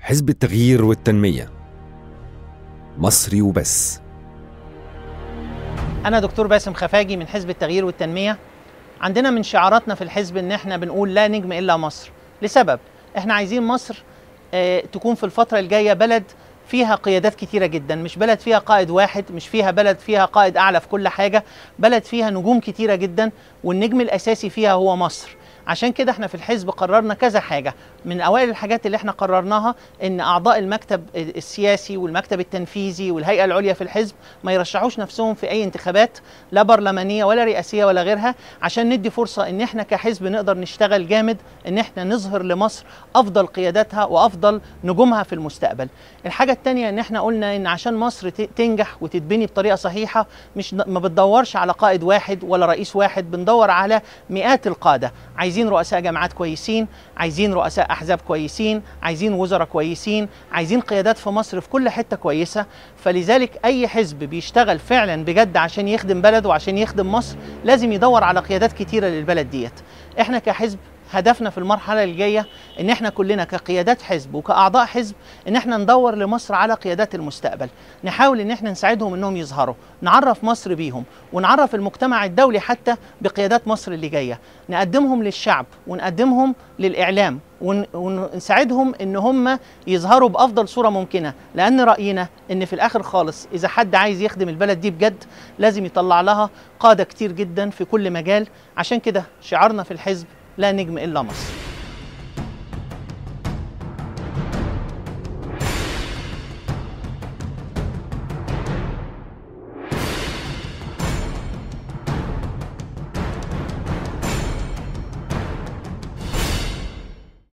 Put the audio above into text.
حزب التغيير والتنمية، مصري وبس. أنا دكتور باسم خفاجي من حزب التغيير والتنمية. عندنا من شعاراتنا في الحزب إن إحنا بنقول لا نجم إلا مصر، لسبب إحنا عايزين مصر تكون في الفترة الجاية بلد فيها قيادات كتيرة جدا، مش بلد فيها قائد واحد، مش فيها بلد فيها قائد أعلى في كل حاجة، بلد فيها نجوم كتيرة جدا والنجم الأساسي فيها هو مصر. عشان كده احنا في الحزب قررنا كذا حاجة. من أوائل الحاجات اللي احنا قررناها إن أعضاء المكتب السياسي والمكتب التنفيذي والهيئة العليا في الحزب ما يرشحوش نفسهم في أي انتخابات لا برلمانية ولا رئاسية ولا غيرها، عشان ندي فرصة إن احنا كحزب نقدر نشتغل جامد، إن احنا نظهر لمصر أفضل قياداتها وأفضل نجومها في المستقبل. الحاجة التانية إن احنا قلنا إن عشان مصر تنجح وتتبني بطريقة صحيحة ما بتدورش على قائد واحد ولا رئيس واحد، بندور على مئات القادة. عايزين رؤساء جامعات كويسين، عايزين رؤساء أحزاب كويسين، عايزين وزراء كويسين، عايزين قيادات في مصر في كل حتة كويسة. فلذلك أي حزب بيشتغل فعلا بجد عشان يخدم بلده وعشان يخدم مصر لازم يدور على قيادات كتيرة للبلد ديت. احنا كحزب هدفنا في المرحلة الجاية ان احنا كلنا كقيادات حزب وكأعضاء حزب ان احنا ندور لمصر على قيادات المستقبل، نحاول ان احنا نساعدهم انهم يظهروا، نعرف مصر بيهم ونعرف المجتمع الدولي حتى بقيادات مصر اللي جاية، نقدمهم للشعب ونقدمهم للإعلام ونساعدهم ان هم يظهروا بأفضل صورة ممكنة، لأن رأينا ان في الآخر خالص إذا حد عايز يخدم البلد دي بجد لازم يطلع لها قادة كتير جدا في كل مجال. عشان كده شعارنا في الحزب لا نجم إلا مصر.